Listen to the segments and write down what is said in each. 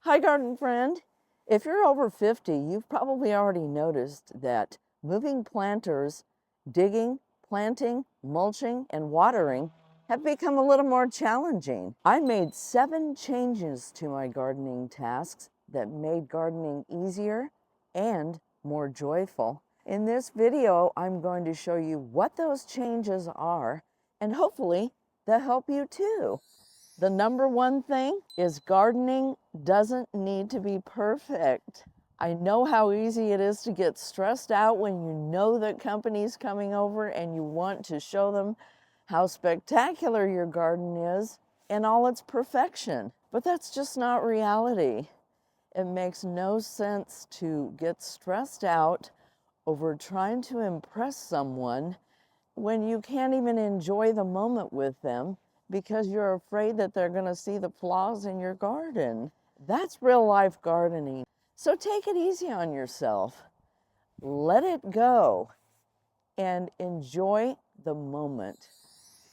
Hi, garden friend. If you're over 50, you've probably already noticed that moving planters, digging, planting, mulching, and watering have become a little more challenging. I made 7 changes to my gardening tasks that made gardening easier and more joyful. In this video, I'm going to show you what those changes are, and hopefully they'll help you too. The number one thing is gardening doesn't need to be perfect. I know how easy it is to get stressed out when you know that company's coming over and you want to show them how spectacular your garden is in all its perfection. But that's just not reality. It makes no sense to get stressed out over trying to impress someone when you can't even enjoy the moment with them because you're afraid that they're going to see the flaws in your garden. That's real life gardening. So take it easy on yourself. Let it go and enjoy the moment.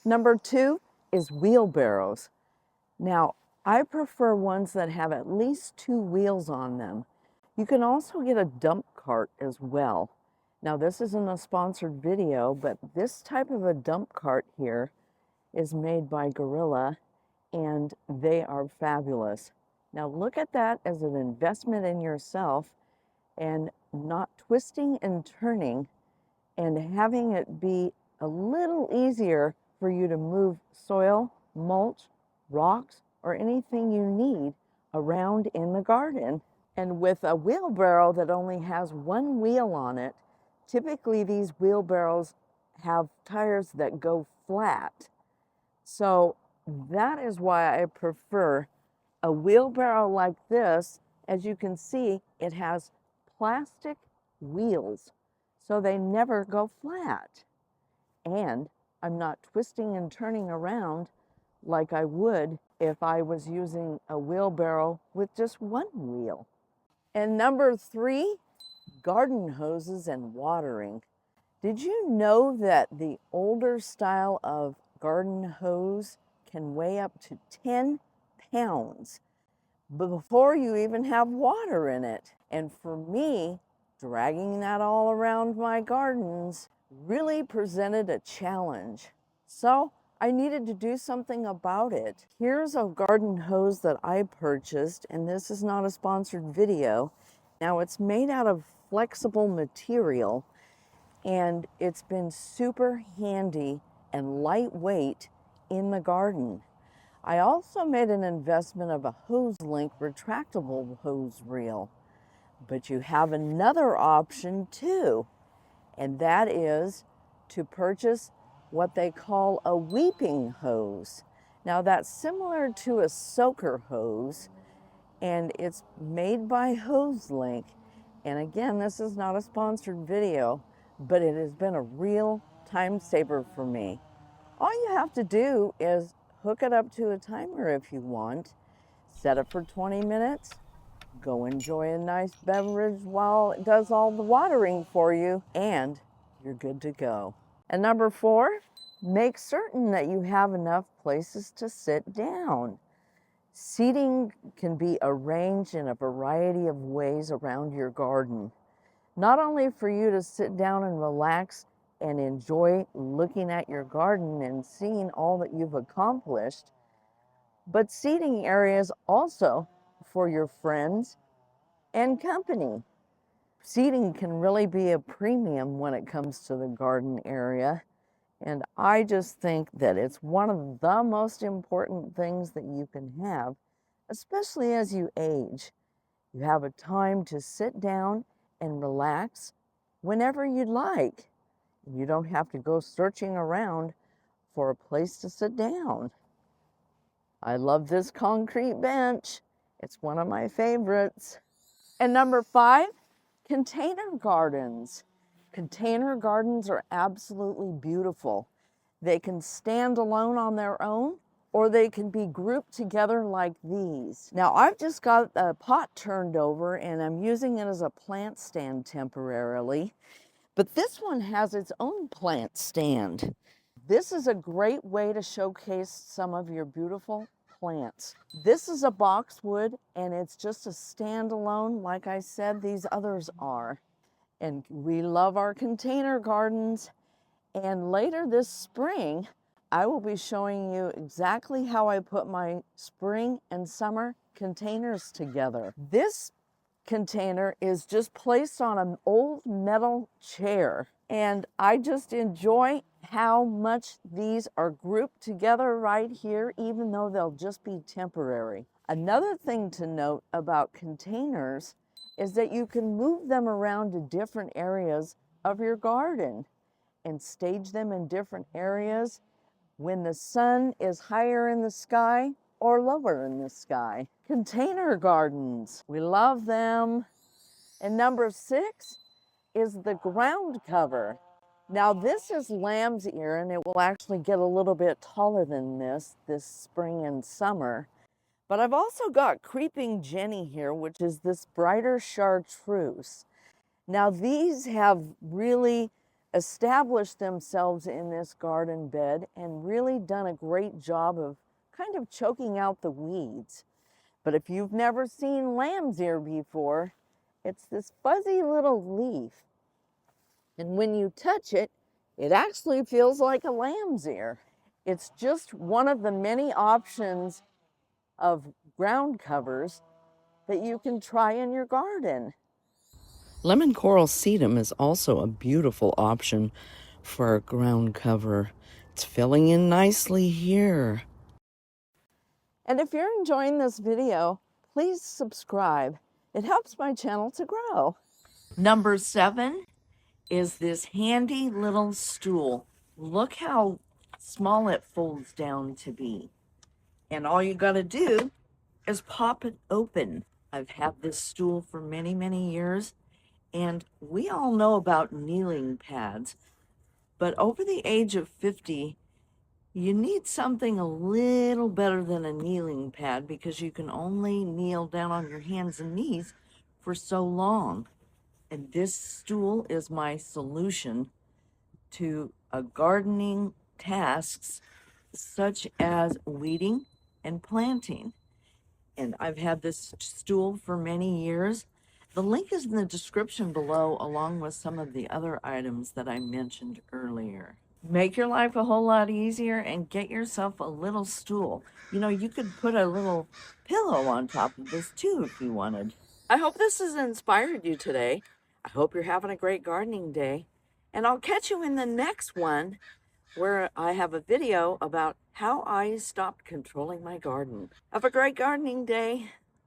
Number 2 is wheelbarrows. Now, I prefer ones that have at least 2 wheels on them. You can also get a dump cart as well. Now, this isn't a sponsored video, but this type of a dump cart here is made by Gorilla, and they are fabulous. Now, look at that as an investment in yourself and not twisting and turning and having it be a little easier for you to move soil, mulch, rocks, or anything you need around in the garden. And with a wheelbarrow that only has 1 wheel on it, typically these wheelbarrows have tires that go flat. So that is why I prefer a wheelbarrow like this. As you can see, it has plastic wheels, so they never go flat. And I'm not twisting and turning around like I would if I was using a wheelbarrow with just 1 wheel. And number 3, garden hoses and watering. Did you know that the older style of garden hose can weigh up to 10 pounds before you even have water in it? And for me, dragging that all around my gardens really presented a challenge. So I needed to do something about it. Here's a garden hose that I purchased, and this is not a sponsored video. Now, it's made out of flexible material, and it's been super handy and lightweight in the garden. I also made an investment of a hose link retractable hose reel, but you have another option too, and that is to purchase what they call a weeping hose. Now, that's similar to a soaker hose, and it's made by HoseLink. And again, this is not a sponsored video, but it has been a real time saver for me. All you have to do is hook it up to a timer if you want, set it for 20 minutes, go enjoy a nice beverage while it does all the watering for you, and you're good to go. And number 4, make certain that you have enough places to sit down. Seating can be arranged in a variety of ways around your garden, not only for you to sit down and relax and enjoy looking at your garden and seeing all that you've accomplished, but seating areas also for your friends and company. Seating can really be a premium when it comes to the garden area, and I just think that it's one of the most important things that you can have, especially as you age. You have a time to sit down and relax whenever you'd like. You don't have to go searching around for a place to sit down. I love this concrete bench. It's one of my favorites. And number 5, container gardens. Container gardens are absolutely beautiful. They can stand alone on their own, or they can be grouped together like these. Now, I've just got a pot turned over and I'm using it as a plant stand temporarily, but this one has its own plant stand. This is a great way to showcase some of your beautiful plants. This is a boxwood, and it's just a standalone. Like I said, these others are. And we love our container gardens. And later this spring, I will be showing you exactly how I put my spring and summer containers together. This container is just placed on an old metal chair, and I just enjoy how much these are grouped together right here, even though they'll just be temporary. Another thing to note about containers is that you can move them around to different areas of your garden and stage them in different areas when the sun is higher in the sky or lower in the sky. Container gardens, we love them. And number 6 is the ground cover. Now this is lamb's ear, and it will actually get a little bit taller than this spring and summer. But I've also got creeping Jenny here, which is this brighter chartreuse. Now these have really established themselves in this garden bed and really done a great job of kind of choking out the weeds. But if you've never seen lamb's ear before, it's this fuzzy little leaf. And when you touch it, it actually feels like a lamb's ear. It's just one of the many options of ground covers that you can try in your garden. Lemon coral sedum is also a beautiful option for a ground cover. It's filling in nicely here. And if you're enjoying this video, please subscribe. It helps my channel to grow. Number 7 is this handy little stool. Look how small it folds down to be. And all you gotta do is pop it open. I've had this stool for many, many years. And we all know about kneeling pads, but over the age of 50, you need something a little better than a kneeling pad because you can only kneel down on your hands and knees for so long. And this stool is my solution to gardening tasks such as weeding and planting. And I've had this stool for many years. The link is in the description below, along with some of the other items that I mentioned earlier. Make your life a whole lot easier and get yourself a little stool. You know, you could put a little pillow on top of this too if you wanted. I hope this has inspired you today. I hope you're having a great gardening day. And I'll catch you in the next one where I have a video about how I stopped controlling my garden. Have a great gardening day.